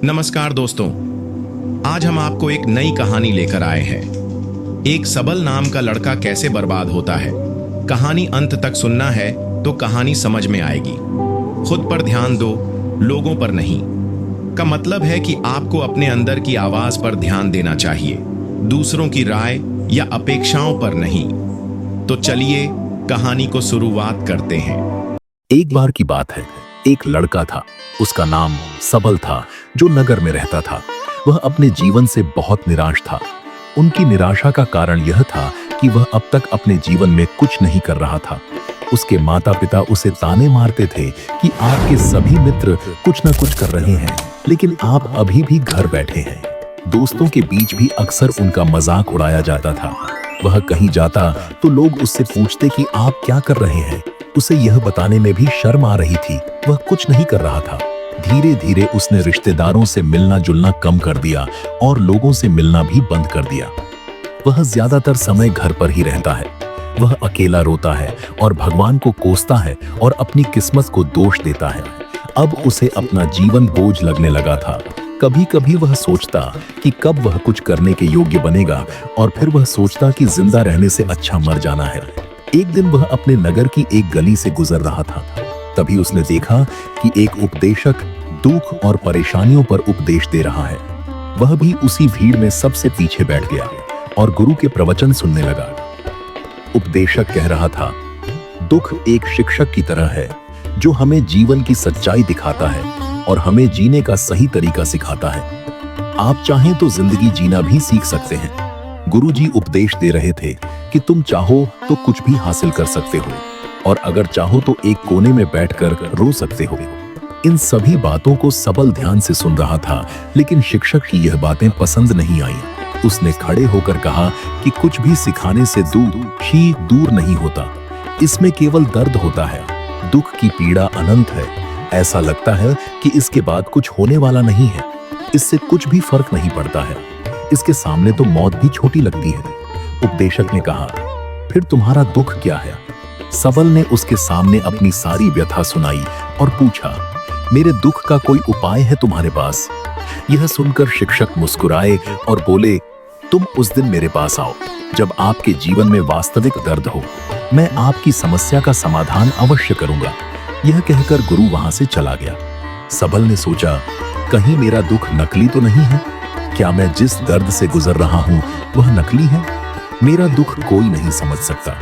नमस्कार दोस्तों, आज हम आपको एक नई कहानी लेकर आए हैं। एक सबल नाम का लड़का कैसे बर्बाद होता है। कहानी अंत तक सुनना है तो कहानी समझ में आएगी। खुद पर ध्यान दो, लोगों पर नहीं। का मतलब है कि आपको अपने अंदर की आवाज पर ध्यान देना चाहिए, दूसरों की राय या अपेक्षाओं पर नहीं। तो चलिए कहानी को शुरुआत करते हैं। एक बार की बात है, एक लड़का था। उसका नाम सबल था, जो नगर में रहता था। वह अपने जीवन से बहुत निराश था। उनकी निराशा का कारण यह था कि वह अब तक अपने जीवन में कुछ नहीं कर रहा था। उसके माता पिता उसे ताने मारते थे कि आपके सभी मित्र कुछ न कुछ कर रहे हैं, लेकिन आप अभी भी घर बैठे हैं। दोस्तों के बीच भी अक्सर उनका मजाक उड़ाया जाता था। वह कहीं जाता तो लोग उससे पूछते कि आप क्या कर रहे हैं। उसे यह बताने में भी शर्म आ रही थी, वह कुछ नहीं कर रहा था। धीरे धीरे उसने रिश्तेदारों से मिलना जुलना कम कर दिया और लोगों से मिलना भी बंद कर दिया। वह ज्यादातर समय घर पर ही रहता है। वह अकेला रोता है और भगवान को कोसता है और अपनी किस्मत को दोष देता है। अब उसे अपना जीवन बोझ लगने लगा था। कभी कभी वह सोचता कि कब वह कुछ करने के योग्य बनेगा, और फिर वह सोचता कि जिंदा रहने से अच्छा मर जाना है। एक दिन वह अपने नगर की एक गली से गुजर रहा था। तभी उसने देखा कि एक उपदेशक दुख और परेशानियों पर उपदेश दे रहा है। वह भी उसी भीड़ में सबसे पीछे बैठ गया और गुरु के प्रवचन सुनने लगा। उपदेशक कह रहा था, दुख एक शिक्षक की तरह है जो हमें जीवन की सच्चाई दिखाता है और हमें जीने का सही तरीका सिखाता है। आप चाहें तो जिंदगी जीना भी सीख सकते हैं। गुरुजी उपदेश दे रहे थे कि तुम चाहो तो कुछ भी हासिल कर सकते हो, और अगर चाहो तो एक कोने में बैठकर रो सकते हो। इन सभी बातों को सबल ध्यान से सुन रहा था, लेकिन शिक्षक की यह बातें पसंद नहीं आई। उसने खड़े होकर कहा कि कुछ भी सिखाने से दूर नहीं होता। इसमें केवल दर्द होता है। दुख की पीड़ा अनंत है। ऐसा लगता है कि इसके बाद कुछ होने वाला नहीं है। इससे कुछ भी फर्क नहीं पड़ता है। इसके सामने तो मौत भी छोटी लगती है। उपदेशक ने कहा, फिर तुम्हारा दुख क्या है? सबल ने उसके सामने अपनी सारी व्यथा सुनाई और पूछा, मेरे दुख का कोई उपाय है तुम्हारे पास? यह सुनकर शिक्षक मुस्कुराए और बोले, तुम उस दिन मेरे पास आओ जब आपके जीवन में वास्तविक दर्द हो। मैं आपकी समस्या का समाधान अवश्य करूंगा। यह कहकर गुरु वहां से चला गया। सबल ने सोचा, कहीं मेरा दुख नकली तो नहीं है? क्या मैं जिस दर्द से गुजर रहा हूं वह नकली है? मेरा दुख कोई नहीं समझ सकता।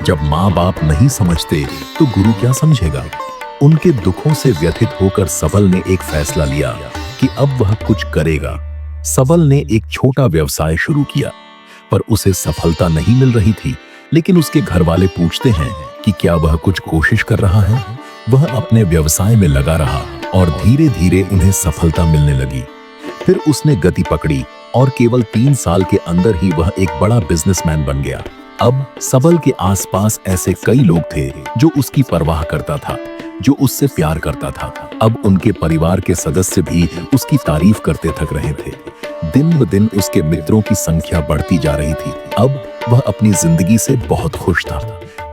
जब माँ बाप नहीं समझते तो गुरु क्या समझेगा? उनके दुखों से व्यथित होकर सबल ने एक फैसला लिया कि अब वह कुछ करेगा। सबल ने एक छोटा व्यवसाय शुरू किया, पर उसे सफलता नहीं मिल रही थी। लेकिन उसके घर वाले पूछते हैं कि क्या वह कुछ कोशिश कर रहा है? वह अपने व्यवसाय में लगा रहा और धीरे धीरे उन्हें सफलता मिलने लगी। फिर उसने गति पकड़ी और केवल 3 साल के अंदर ही वह एक बड़ा बिजनेसमैन बन गया। अब सबल के आसपास ऐसे कई लोग थे जो उसकी परवाह करता था, जो उससे प्यार करता था। अब उनके परिवार के सदस्य भी उसकी तारीफ करते थक रहे थे। दिन ब दिन उसके मित्रों की संख्या बढ़ती जा रही थी। अब वह अपनी जिंदगी से बहुत खुश था।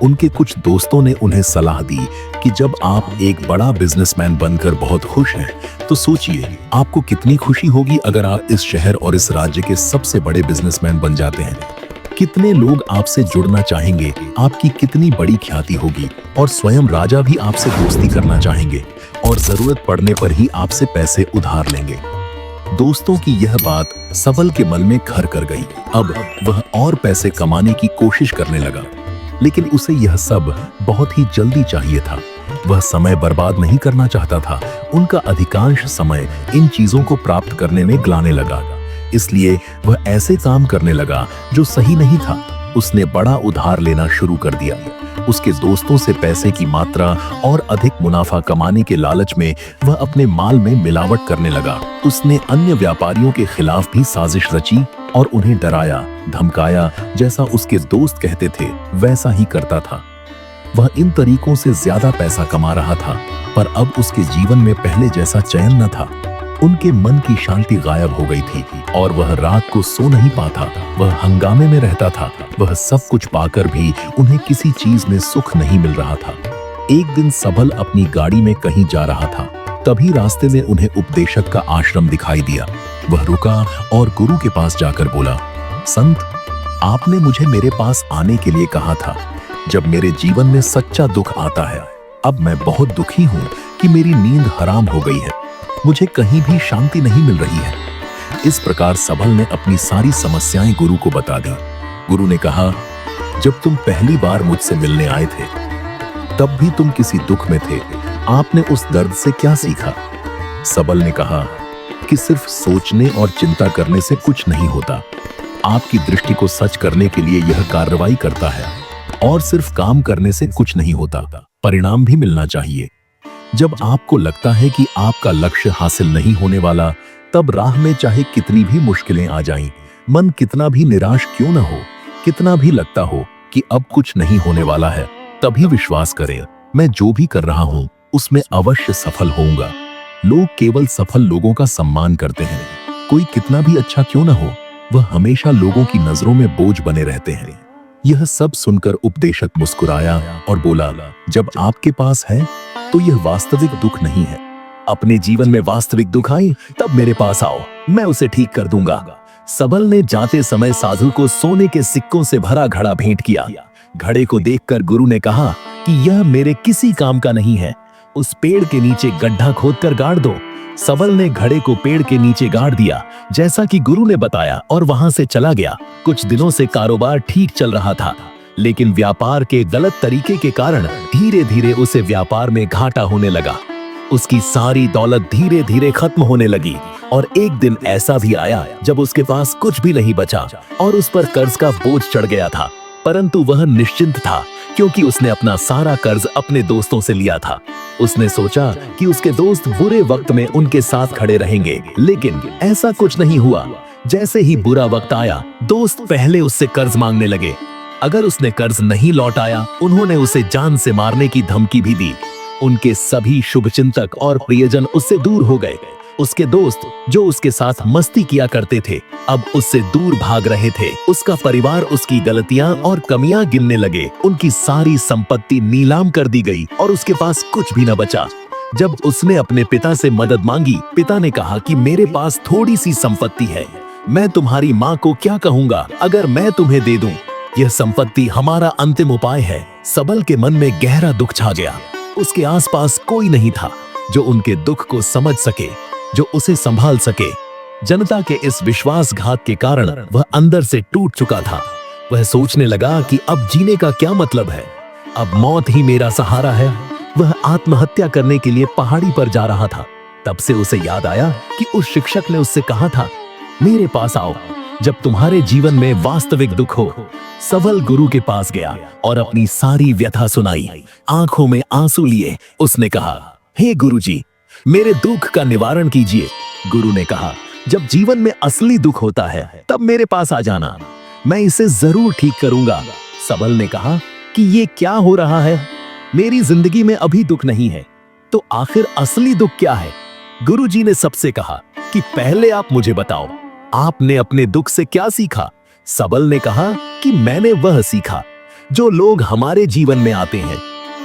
उनके कुछ दोस्तों ने उन्हें सलाह दी कि जब आप एक बड़ा बिजनेसमैन बनकर बहुत खुश हैं, तो सोचिए आपको कितनी खुशी होगी अगर आप इस शहर और इस राज्य के सबसे बड़े बिजनेसमैन बन जाते हैं। कितने लोग आपसे जुड़ना चाहेंगे, आपकी कितनी बड़ी ख्याति होगी, और स्वयं राजा भी आपसे दोस्ती करना चाहेंगे और जरूरत पड़ने पर ही आपसे पैसे उधार लेंगे। दोस्तों की यह बात सबल के मन में घर कर गई। अब वह और पैसे कमाने की कोशिश करने लगा, लेकिन उसे यह सब बहुत ही जल्दी चाहिए था। वह समय बर्बाद नहीं करना चाहता था। उनका अधिकांश समय इन चीजों को प्राप्त करने में गलाने लगा। इसलिए वह ऐसे काम करने लगा जो सही नहीं था। उसने बड़ा उधार लेना शुरू कर दिया। उसके दोस्तों से पैसे की मात्रा और अधिक मुनाफा कमाने के लालच में वह अपने माल में मिलावट करने लगा। उसने अन्य व्यापारियों के खिलाफ भी साजिश रची और उन्हें डराया धमकाया। जैसा उसके दोस्त कहते थे वैसा ही करता था। वह इन तरीकों से ज्यादा पैसा कमा रहा था, पर अब उसके जीवन में पहले जैसा चैन न था। उनके मन की शांति गायब हो गई थी और वह रात को सो नहीं पाता। वह हंगामे में रहता था। वह सब कुछ पाकर भी उन्हें किसी चीज में सुख नहीं मिल रहा था। एक दिन सबल अपनी गाड़ी में कहीं जा रहा था। तभी रास्ते में उन्हें उपदेशक का आश्रम दिखाई दिया। वह रुका और गुरु के पास जाकर बोला, संत, आपने मुझे मेरे पास आने के लिए कहा था जब मेरे जीवन में सच्चा दुख आता है। अब मैं बहुत दुखी हूं कि मेरी नींद हराम हो गई है, मुझे कहीं भी शांति नहीं मिल रही है। इस प्रकार सबल ने अपनी सारी समस्याएं गुरु को बता दी। गुरु ने कहा, जब तुम पहली बार मुझसे मिलने आए थे तब भी तुम किसी दुख में थे, आपने उस दर्द से क्या सीखा? सबल ने कहा कि सिर्फ सोचने और चिंता करने से कुछ नहीं होता, आपकी दृष्टि को सच करने के लिए यह कार्रवाई करता है, और सिर्फ काम करने से कुछ नहीं होता, परिणाम भी मिलना चाहिए। जब आपको लगता है कि आपका लक्ष्य हासिल नहीं होने वाला, तब राह में चाहे कितनी भी मुश्किलें आ जाएं, मन कितना भी निराश क्यों न हो, कितना भी लगता हो कि अब कुछ नहीं होने वाला है, तभी विश्वास करें, मैं जो भी कर रहा हूं उसमें अवश्य सफल होऊंगा। लोग केवल सफल लोगों का सम्मान करते हैं, कोई कितना भी अच्छा क्यों न हो, वह हमेशा लोगों की नजरों में बोझ बने रहते हैं। यह सब सुनकर उपदेशक मुस्कुराया और बोला, जब आपके पास है तो यह वास्तविक दुख नहीं है। अपने जीवन में वास्तविक दुख आए तब मेरे पास आओ, मैं उसे ठीक कर दूंगा। सबल ने जाते समय साधु को सोने के सिक्कों से भरा घड़ा भेंट किया। घड़े को देखकर गुरु ने कहा कि यह मेरे किसी काम का नहीं है, उस पेड़ के नीचे गड्ढा खोदकर गाड़ दो। सबल ने घड़े को पेड़ के नीचे गाड़ दिया जैसा कि गुरु ने बताया और वहां से चला गया। कुछ दिनों से कारोबार ठीक चल रहा था, लेकिन व्यापार के गलत तरीके के कारण धीरे धीरे उसे व्यापार में घाटा होने लगा। उसकी सारी दौलत धीरे धीरे खत्म होने लगी और एक दिन ऐसा भी आया जब उसके पास कुछ भी नहीं बचा और उस पर कर्ज का बोझ चढ़ गया था। परंतु वह निश्चिंत था क्योंकि उसने अपना सारा कर्ज अपने दोस्तों से लिया था। उसने सोचा कि उसके दोस्त बुरे वक्त में उनके साथ खड़े रहेंगे, लेकिन ऐसा कुछ नहीं हुआ। जैसे ही बुरा वक्त आया, दोस्त पहले उससे कर्ज मांगने लगे। अगर उसने कर्ज नहीं लौटाया, उन्होंने उसे जान से मारने की धमकी भी दी। उनके सभी शुभचिंतक और प्रियजन उससे दूर हो गए। उसके दोस्त जो उसके साथ मस्ती किया करते थे, अब उससे दूर भाग रहे थे। उसका परिवार उसकी गलतियां और कमियां गिनने लगे। उनकी सारी संपत्ति नीलाम कर दी गई और उसके पास कुछ भी न बचा। जब उसने अपने पिता से मदद मांगी, पिता ने कहा कि मेरे पास थोड़ी सी संपत्ति है, मैं तुम्हारी माँ को क्या कहूँगा अगर मैं तुम्हें दे दूं? यह संपत्ति हमारा अंतिम उपाय है। सबल के मन में गहरा दुख छा गया। उसके आसपास कोई नहीं था जो उनके दुख को समझ सके, जो उसे संभाल सके। जनता के इस विश्वासघात के कारण वह अंदर से टूट चुका था। वह सोचने लगा कि अब जीने का क्या मतलब है, अब मौत ही मेरा सहारा है। वह आत्महत्या करने के लिए पहाड़ी पर जा रहा था। तब से उसे याद आया कि उस शिक्षक ने उससे कहा था, मेरे पास आओ जब तुम्हारे जीवन में वास्तविक दुख हो। सबल गुरु के पास गया और अपनी सारी व्यथा सुनाई। आंखों में आंसू लिए उसने कहा, हे गुरुजी, मेरे दुख का निवारण कीजिए। गुरु ने कहा, जब जीवन में असली दुख होता है तब मेरे पास आ जाना, मैं इसे जरूर ठीक करूंगा। सबल ने कहा कि ये क्या हो रहा है, मेरी जिंदगी में अभी दुख नहीं है, तो आखिर असली दुख क्या है? गुरुजी ने सबसे कहा कि पहले आप मुझे बताओ, आपने अपने दुख से क्या सीखा? सबल ने कहा कि मैंने वह सीखा जो लोग हमारे जीवन में आते हैं,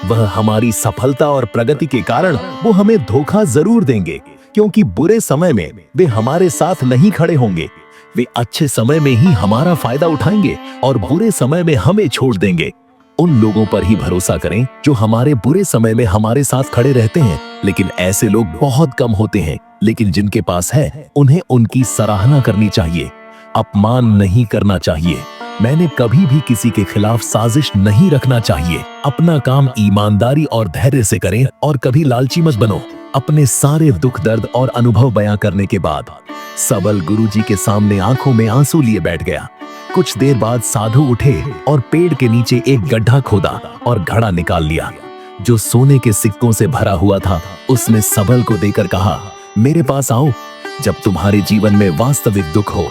वह हमारी सफलता और प्रगति के कारण वो हमें धोखा जरूर देंगे, क्योंकि बुरे समय में वे हमारे साथ नहीं खड़े होंगे। वे अच्छे समय में ही हमारा फायदा उठाएंगे और बुरे समय में हमें छोड़ देंगे। उन लोगों पर ही भरोसा करें जो हमारे बुरे समय में हमारे साथ खड़े रहते हैं, लेकिन ऐसे लोग बहुत कम होते हैं। लेकिन जिनके पास है, उन्हें उनकी सराहना करनी चाहिए, अपमान नहीं करना चाहिए। मैंने कभी भी किसी के खिलाफ साजिश नहीं रखना चाहिए। अपना काम ईमानदारी और धैर्य से करें और कभी लालची मत बनो। अपने सारे दुख दर्द और अनुभव बयां करने के बाद सबल गुरुजी के सामने आंखों में आंसू लिए बैठ गया। कुछ देर बाद साधु उठे और पेड़ के नीचे एक गड्ढा खोदा और घड़ा निकाल लिया जो सोने के सिक्कों से भरा हुआ था। उसने सबल को देकर कहा, मेरे पास आओ जब तुम्हारे जीवन में वास्तविक दुख हो।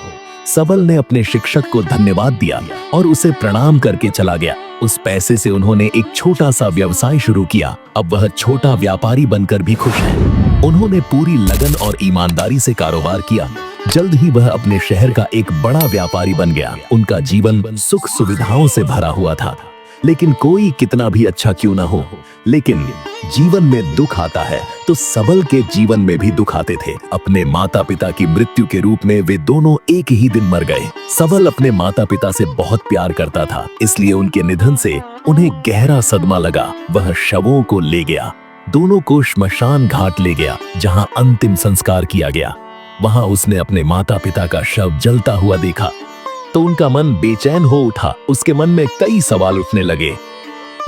सबल ने अपने शिक्षक को धन्यवाद दिया और उसे प्रणाम करके चला गया। उस पैसे से उन्होंने एक छोटा सा व्यवसाय शुरू किया। अब वह छोटा व्यापारी बनकर भी खुश है। उन्होंने पूरी लगन और ईमानदारी से कारोबार किया। जल्द ही वह अपने शहर का एक बड़ा व्यापारी बन गया। उनका जीवन सुख सुविधाओं से भरा हुआ था। लेकिन कोई कितना भी अच्छा क्यों ना हो, लेकिन जीवन में दुख आता है तो सबल के जीवन में भी दुख आते थे। अपने माता पिता की मृत्यु के रूप में वे दोनों एक ही दिन मर गए। सबल अपने माता पिता से बहुत प्यार करता था, इसलिए उनके निधन से उन्हें गहरा सदमा लगा। वह शवों को ले गया, दोनों को श्मशान घाट ले गया, जहां अंतिम संस्कार किया गया। वहां उसने अपने माता पिता का शव जलता हुआ देखा तो उनका मन बेचैन हो उठा। उसके मन में कई सवाल उठने लगे।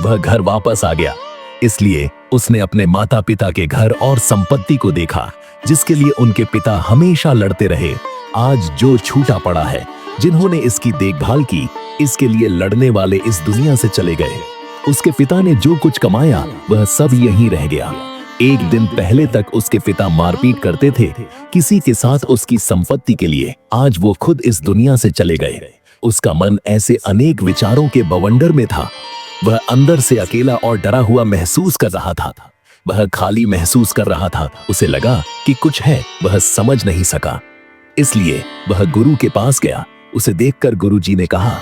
वह घर वापस आ गया, इसलिए उसने अपने माता पिता के घर और संपत्ति को देखा, जिसके लिए उनके पिता हमेशा लड़ते रहे। आज जो छूटा पड़ा है, जिन्होंने इसकी देखभाल की, इसके लिए लड़ने वाले इस दुनिया से चले गए। उसके पिता ने जो कुछ कमाया वह सब यहीं रह गया। एक दिन पहले तक उसके पिता मारपीट करते थे किसी के साथ उसकी संपत्ति के लिए। आज वो खुद इस दुनिया से चले गए। उसका मन ऐसे अनेक विचारों के बवंडर में था। वह अंदर से अकेला और डरा हुआ महसूस कर रहा था। वह खाली महसूस कर रहा था। उसे लगा कि कुछ है, वह समझ नहीं सका। इसलिए वह गुरु के पास गया। उसे देखकर गुरुजी ने कहा,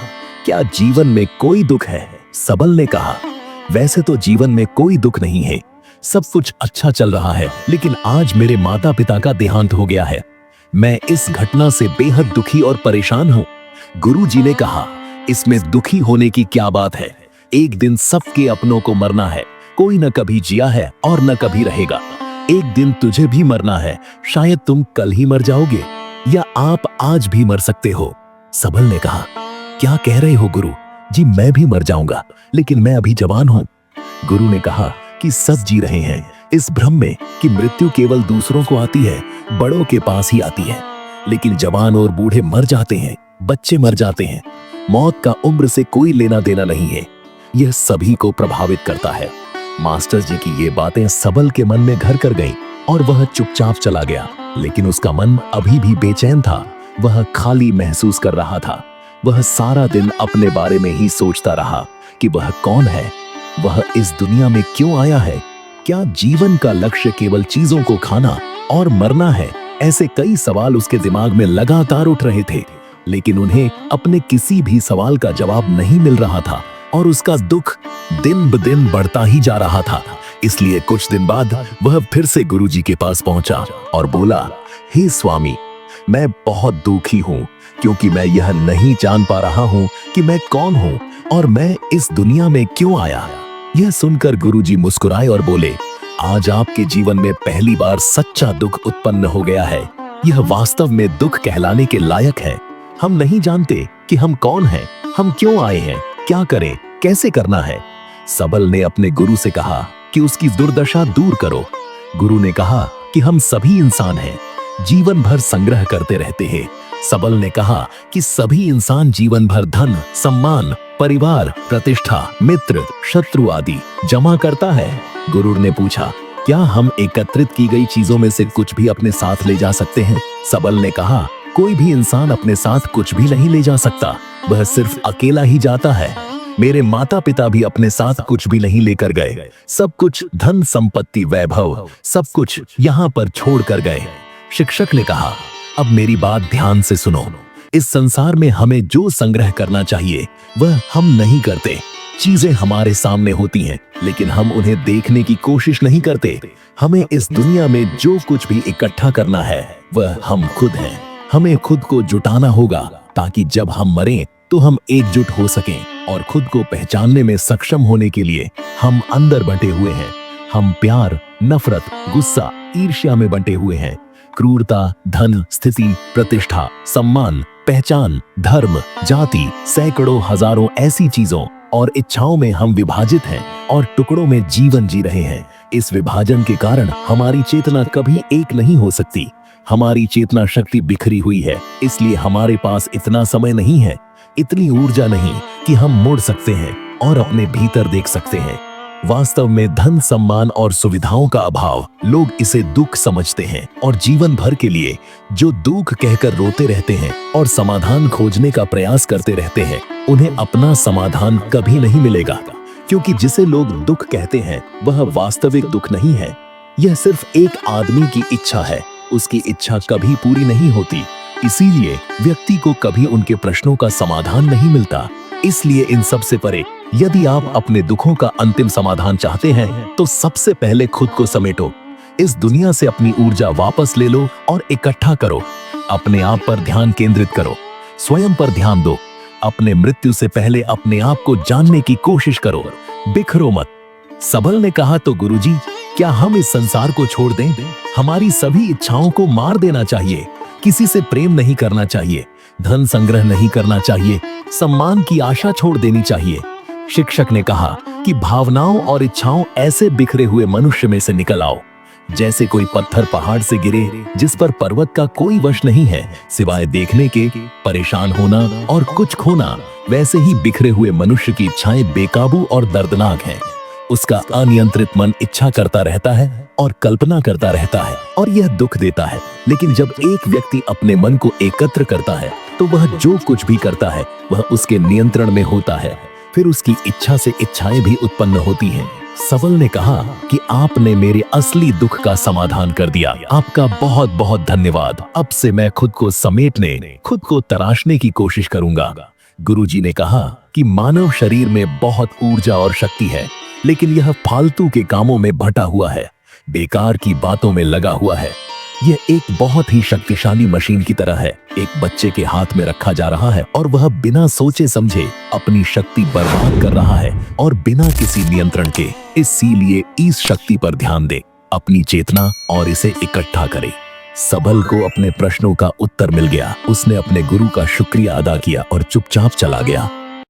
क्या जीवन में कोई दुख है? सबल ने कहा, वैसे तो जीवन में कोई दुख नहीं है, सब कुछ अच्छा चल रहा है, लेकिन आज मेरे माता पिता का देहांत हो गया है। मैं इस घटना से बेहद दुखी और परेशान हूं। गुरुजी ने कहा, इसमें दुखी होने की क्या बात है? एक दिन सबके अपनों को मरना है। कोई न कभी जिया है और न कभी रहेगा। एक दिन तुझे भी मरना है। शायद तुम कल ही मर जाओगे या आप आज भी मर सकते हो। सबल ने कहा, क्या कह रहे हो गुरु जी? मैं भी मर जाऊंगा, लेकिन मैं अभी जवान हूं। गुरु ने कहा कि सब जी रहे हैं इस भ्रम में कि मृत्यु केवल दूसरों को आती है, बड़ों के पास ही आती है। लेकिन जवान और बूढ़े मर जाते हैं, बच्चे मर जाते हैं। मौत का उम्र से कोई लेना देना नहीं है, यह सभी को प्रभावित करता है। मास्टर जी की ये बातें सबल के मन में घर कर गईं और वह चुपचाप चला गया। लेकिन उसका मन अभी भी बेचैन था। वह खाली महसूस कर रहा था। वह सारा दिन अपने बारे में ही सोचता रहा कि वह कौन है, वह इस दुनिया में क्यों आया है, क्या जीवन का लक्ष्य केवल चीजों को खाना और मरना है? ऐसे कई सवाल उसके दिमाग में लगातार उठ रहे थे, लेकिन उन्हें अपने किसी भी सवाल का जवाब नहीं मिल रहा था और उसका दुख दिन ब दिन बढ़ता ही जा रहा था। इसलिए कुछ दिन बाद वह फिर से गुरुजी के पास पहुंचा और बोला, हे स्वामी, मैं बहुत दुखी हूं क्योंकि मैं यह नहीं जान पा रहा हूं कि मैं कौन हूं और मैं इस दुनिया में क्यों आया। यह सुनकर गुरुजी मुस्कुराए और बोले, आज आपके जीवन में पहली बार सच्चा दुख उत्पन्न हो गया है। यह वास्तव में दुख कहलाने के लायक है। हम नहीं जानते कि हम कौन हैं, हम क्यों आए हैं, क्या करें, कैसे करना है। सबल ने अपने गुरु से कहा कि उसकी दुर्दशा दूर करो। गुरु ने कहा कि हम सभी इंसान हैं, जीवन भर संग्रह करते रहते हैं। सबल ने कहा कि सभी इंसान जीवन भर धन, सम्मान, परिवार, प्रतिष्ठा, मित्र, शत्रु आदि जमा करता है। गुरु ने पूछा, क्या हम एकत्रित की गई चीजों में से कुछ भी अपने साथ ले जा सकते हैं? सबल ने कहा, कोई भी इंसान अपने साथ कुछ भी नहीं ले जा सकता, वह सिर्फ अकेला ही जाता है। मेरे माता पिता भी अपने साथ कुछ भी नहीं लेकर गए। सब कुछ, धन संपत्ति, वैभव, सब कुछ यहाँ पर छोड़ कर गए। शिक्षक ने कहा, अब मेरी बात ध्यान से सुनो। इस संसार में हमें जो संग्रह करना चाहिए वह हम नहीं करते। चीजें हमारे सामने होती हैं, लेकिन हम उन्हें देखने की कोशिश नहीं करते। हमें इस दुनिया में जो कुछ भी इकट्ठा करना है वह हम खुद हैं। हमें खुद को जुटाना होगा ताकि जब हम मरें तो हम एकजुट हो सकें और खुद को पहचानने में सक्षम होने के लिए हम अंदर बंटे हुए हैं। हम प्यार, नफरत, गुस्सा, ईर्ष्या में बंटे हुए हैं। क्रूरता, धन, स्थिति, प्रतिष्ठा, सम्मान, पहचान, धर्म, जाति, सैकड़ों हजारों ऐसी चीजों और इच्छाओं में हम विभाजित हैं और टुकड़ों में जीवन जी रहे हैं। इस विभाजन के कारण हमारी चेतना कभी एक नहीं हो सकती। हमारी चेतना शक्ति बिखरी हुई है, इसलिए हमारे पास इतना समय नहीं है, इतनी ऊर्जा नहीं कि हम मुड़ सकते हैं और अपने भीतर देख सकते हैं। वास्तव में धन, सम्मान और सुविधाओं का अभाव, लोग इसे दुख समझते हैं और जीवन भर के लिए जो दुख कहकर रोते रहते हैं और समाधान खोजने का प्रयास करते रहते हैं, उन्हें अपना समाधान कभी नहीं मिलेगा, क्योंकि जिसे लोग दुख कहते हैं वह वास्तविक दुख नहीं है। यह सिर्फ एक आदमी की इच्छा है, उसकी इच्छा कभी पूरी नहीं होती। इसीलिए व्यक्ति को कभी उनके प्रश्नों का समाधान नहीं मिलता। इसलिए इन सब से परे यदि आप अपने दुखों का अंतिम समाधान चाहते हैं तो सबसे पहले खुद को समेटो। इस दुनिया से अपनी ऊर्जा वापस ले लो और इकट्ठा करो। अपने आप पर ध्यान केंद्रित करो, स्वयं पर ध्यान दो। अपने मृत्यु से पहले अपने आप को जानने की कोशिश करो, बिखरो मत। सबल ने कहा, तो गुरुजी, क्या हम इस संसार को छोड़ दें? हमारी सभी इच्छाओं को मार देना चाहिए। किसी से प्रेम नहीं करना चाहिए, धन संग्रह नहीं करना चाहिए, सम्मान की आशा छोड़ देनी चाहिए। शिक्षक ने कहा कि भावनाओं और इच्छाओं ऐसे बिखरे हुए मनुष्य में से निकल आओ जैसे कोई पत्थर पहाड़ से गिरे जिस पर पर्वत का कोई वश नहीं है सिवाय देखने के, परेशान होना और कुछ खोना। वैसे ही बिखरे हुए मनुष्य की इच्छाएं बेकाबू और दर्दनाक हैं। उसका अनियंत्रित मन इच्छा करता रहता है और कल्पना करता रहता है और यह दुख देता है। लेकिन जब एक व्यक्ति अपने मन को एकत्र करता है तो वह जो कुछ भी करता है वह उसके नियंत्रण में होता है। फिर उसकी इच्छा से इच्छाएं भी उत्पन्न होती हैं। सबल ने कहा कि आपने मेरे असली दुख का समाधान कर दिया। आपका बहुत बहुत धन्यवाद। अब से मैं खुद को समेटने, खुद को तराशने की कोशिश करूंगा। गुरुजी ने कहा कि मानव शरीर में बहुत ऊर्जा और शक्ति है, लेकिन यह फालतू के कामों में भटा हुआ है, बेकार की बातों में लगा हुआ है। यह एक बहुत ही शक्तिशाली मशीन की तरह है, एक बच्चे के हाथ में रखा जा रहा है और वह बिना सोचे समझे अपनी शक्ति बर्बाद कर रहा है और बिना किसी नियंत्रण के। इसीलिए इस शक्ति पर ध्यान दे, अपनी चेतना और इसे इकट्ठा करे। सबल को अपने प्रश्नों का उत्तर मिल गया। उसने अपने गुरु का शुक्रिया अदा किया और चुपचाप चला गया।